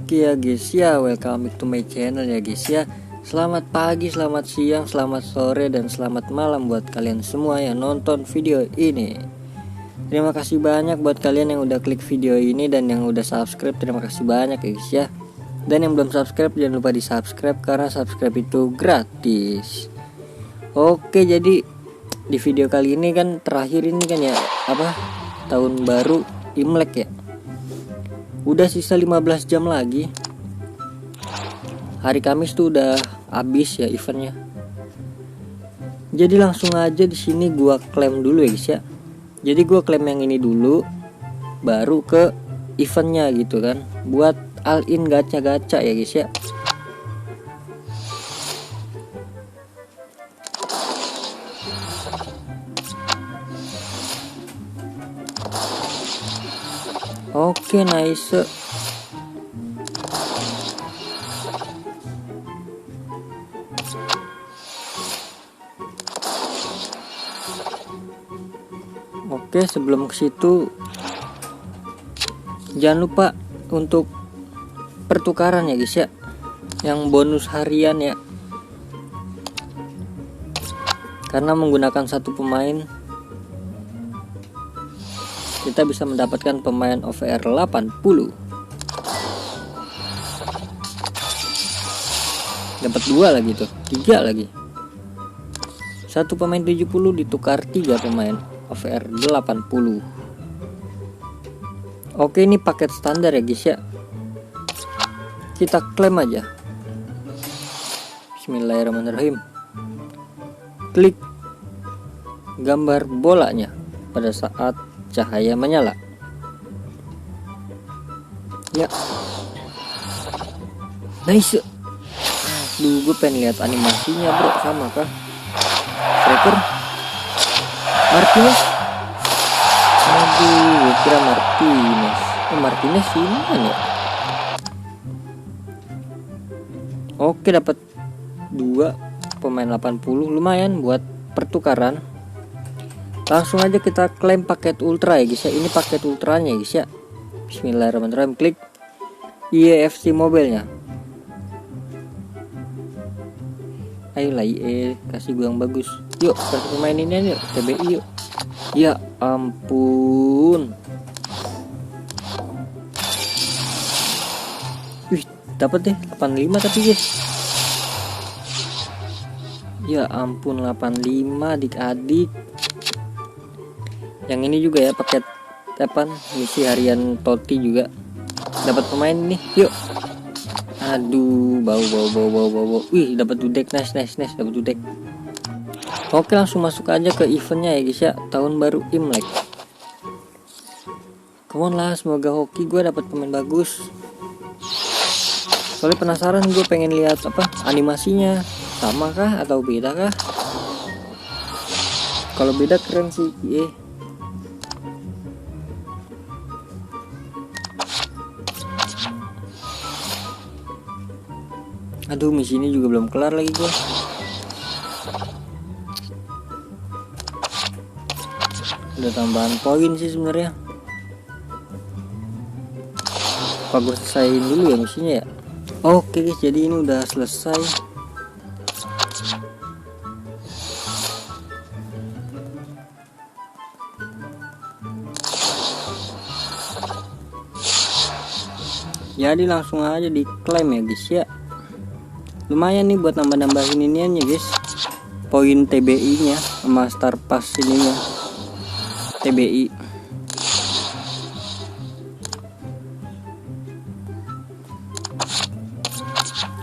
Oke ya guys ya, welcome back to my channel ya guys ya. Selamat pagi, selamat siang, selamat sore, dan selamat malam buat kalian semua yang nonton video ini. Terima kasih banyak buat kalian yang udah klik video ini dan yang udah subscribe. Terima kasih banyak ya guys ya. Dan yang belum subscribe jangan lupa di subscribe karena subscribe itu gratis. Oke, jadi di video kali ini kan terakhir ini kan ya tahun baru Imlek ya. Udah sisa 15 jam lagi. Hari Kamis tuh udah habis ya eventnya. Jadi langsung aja di sini gua klaim dulu ya guys ya. Jadi gua klaim yang ini dulu, baru ke eventnya gitu kan. Buat all in gacha-gacha ya guys ya. Oke, nice. Oke, sebelum ke situ jangan lupa untuk pertukaran ya guys ya. Yang bonus harian ya. Karena menggunakan satu pemain kita bisa mendapatkan pemain OVR 80. Dapat 2 lagi tuh, 3 lagi. Satu pemain 70 ditukar 3 pemain OVR 80. Oke, ini paket standar ya guys ya. Kita klaim aja. Bismillahirrahmanirrahim. Klik gambar bolanya pada saat cahaya menyala. Ya, nice. Duh, gue pengen lihat animasinya bro, sama kah? Striker Martinez. Aduh, gue kira Martinez. Martinez ini kan ya. Oke, dapat 2 pemain 80, lumayan buat pertukaran. Langsung aja kita klaim paket ultra ya guys ya. Ini paket ultranya guys ya. Bismillahirrahmanirrahim. Klik EAFC mobilenya. Ayolah EA, kasih gue yang bagus. Yuk, kasih pemain ini yuk, TBI yuk. Ya ampun. Wih, dapat deh 85 tapi guys. Ya ampun, 85 adik-adik. Yang ini juga ya paket misi harian Toti juga. Dapat pemain nih, yuk. Aduh, bau. Wih, dapat dudek, nice, dapat dudek. Oke, langsung masuk aja ke eventnya ya guys ya. Tahun baru Imlek. Come on lah, semoga hoki gue dapat pemain bagus. Soalnya penasaran, gue pengen lihat animasinya. Sama kah atau beda kah? Kalau beda keren sih. Aduh, misi ini juga belum kelar lagi gue. Udah tambahan poin sih sebenarnya. Apa gue selesaiin dulu ya misinya ya? Oke guys, jadi ini udah selesai. Jadi langsung aja diklaim ya guys ya. Lumayan nih buat nambah-nambahin iniannya guys. Poin TBI nya sama Star Pass ininya TBI.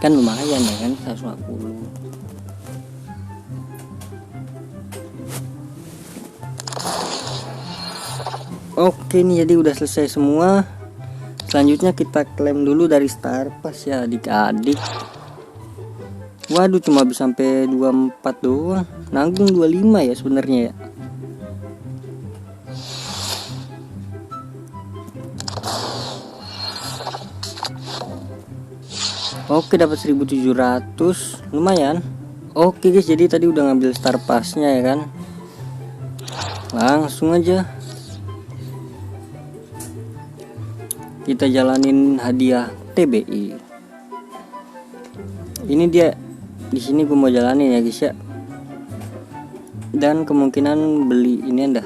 Kan lumayan ya kan, 150. Oke nih, jadi udah selesai semua. Selanjutnya kita klaim dulu dari Star Pass ya adik-adik. Waduh, cuma bisa sampai 24 doang. Nanggung 25 ya sebenarnya ya. Oke, dapat 1700, lumayan. Oke guys, jadi tadi udah ngambil Star Pass-nya ya kan. Langsung aja kita jalanin hadiah TBI. Ini dia di sini gue mau jalanin ya guys ya. Dan kemungkinan beli ini dah.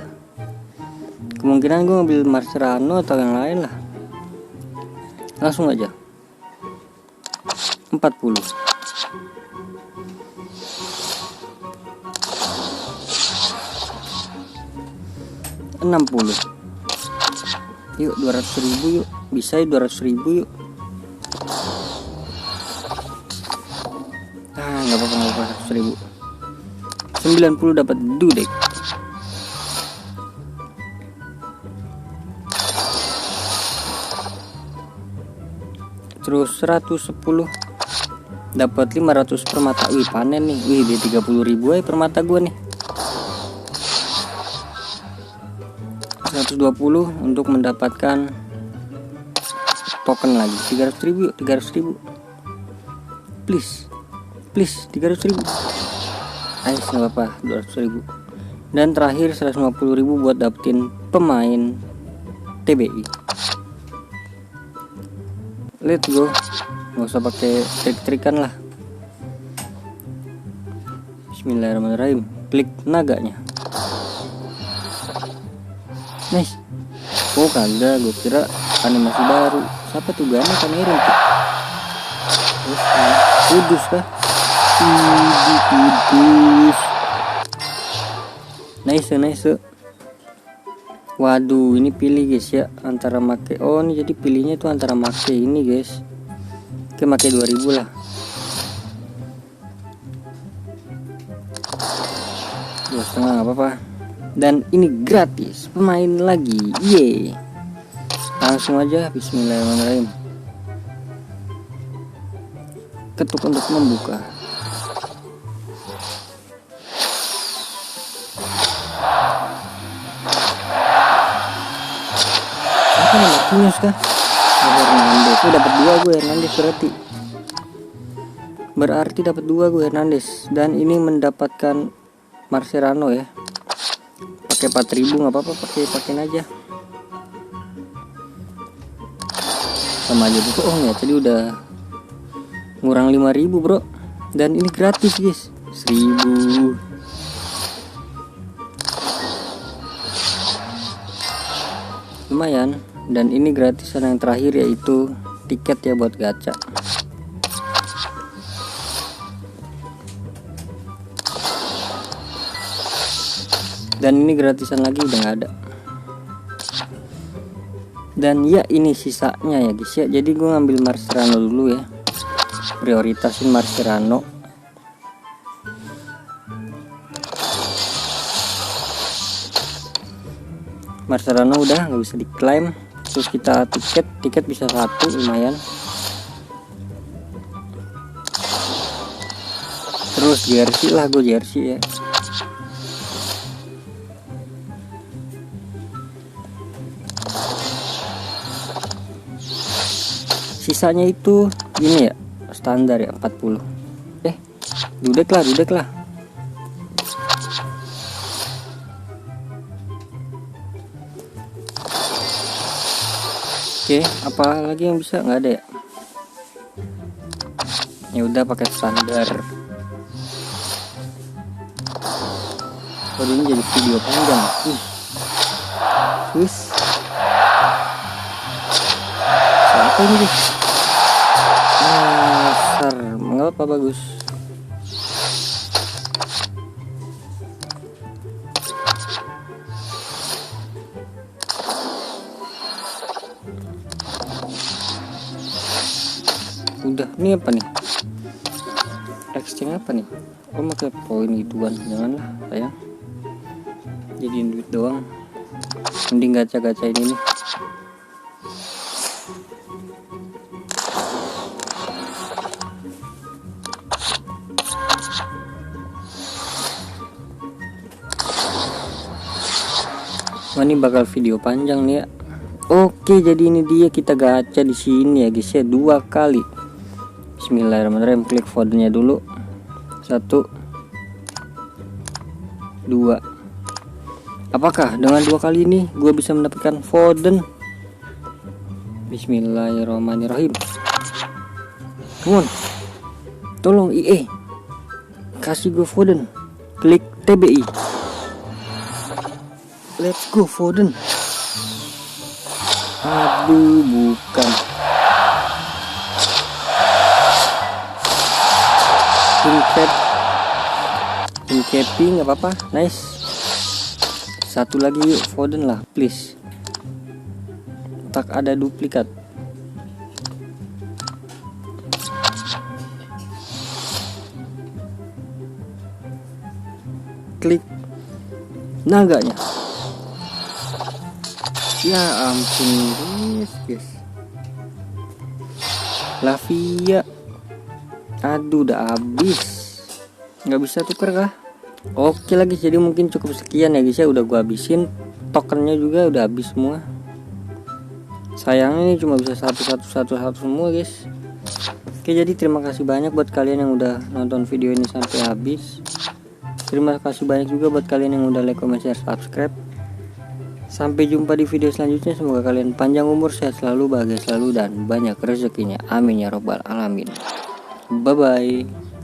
Kemungkinan gue ngambil Marserano atau yang lain lah. Langsung aja. 40. 60. Yuk 200.000 yuk. Bisa ya 200.000 yuk. Nggak apa-apa 100.000. 90 dapat dudek. Terus 110 dapat 500 permata. Wih panen nih. Wih dia 30.000 aja permata gua nih. 120 untuk mendapatkan token lagi. 300.000 yuk, 300.000. Please 300.000. Ayo nggak apa, 200.000. Dan terakhir 150.000 buat dapetin pemain TBI. Let's go. Nggak usah pakai trik-trikan lah. Bismillahirrahmanirrahim. Klik naganya. Nice. Oh kagak, gue kira animasi baru. Siapa tuh Gana Kamerin tuh? Kudus kah? Kudus. Nice. Waduh, ini pilih guys ya antara make. Oh ini jadi pilihnya itu antara make ini guys. Oke make 2000 lah. 2,5 nggak apa-apa. Dan ini gratis pemain lagi. Yeay. Langsung aja bismillahirrahmanirrahim. Ketuk untuk membuka. Apa nih Martinez kah? Hernandez. Dapat 2 gue Hernandez berarti dapat 2 gue Hernandez. Dan ini mendapatkan Marserano ya. Pakai 4.000 nggak apa-apa, pakein aja. Sama aja bohong ya, tadi udah ngurang 5.000 bro. Dan ini gratis guys, 1.000. Lumayan. Dan ini gratisan yang terakhir yaitu tiket ya buat gacha. Dan ini gratisan lagi udah nggak ada. Dan ya ini sisanya ya guys ya. Jadi gue ngambil Marserano dulu ya. Prioritasin Marserano. Marserano udah nggak bisa diklaim. Terus kita tiket bisa 1, lumayan. Terus jersey lah, gue jersey ya. Sisanya itu ini ya standar ya 40. Dudek lah. Oke, apa lagi yang bisa? Nggak ada ya. Ya udah pakai standar. Ini jadi video panjang. Siapa ini guys? Mengapa bagus? Udah, ini apa nih? Exchange apa nih? Oh pakai poin gituan, janganlah sayang. Jadiin duit doang. Mending gacha-gacha ini nih. Wah, ini bakal video panjang nih ya. Oke, jadi ini dia kita gacha di sini ya guys ya, 2 kali. Bismillahirrahmanirrahim. Klik fodennya dulu. 1 2. Apakah dengan 2 kali ini gue bisa mendapatkan Foden? Bismillahirrahmanirrahim. Come on. Tolong IE. Kasih gue Foden. Klik TBI. Let's go Foden. Aduh, bukan. Incapping nggak apa-apa. Nice. Satu lagi yuk, Foden lah, please. Tak ada duplikat. Klik naganya. Ya ampun, guys. Lavia. Aduh, udah habis. Nggak bisa tuker kah? Oke lagi, jadi mungkin cukup sekian ya guys ya. Udah gua habisin. Tokennya juga udah habis semua. Sayangnya ini cuma bisa satu semua guys. Oke, jadi terima kasih banyak buat kalian yang udah nonton video ini sampai habis. Terima kasih banyak juga buat kalian yang udah like, comment, share, subscribe. Sampai jumpa di video selanjutnya. Semoga kalian panjang umur, sehat selalu, bahagia selalu, dan banyak rezekinya. Amin ya robbal alamin. Bye bye.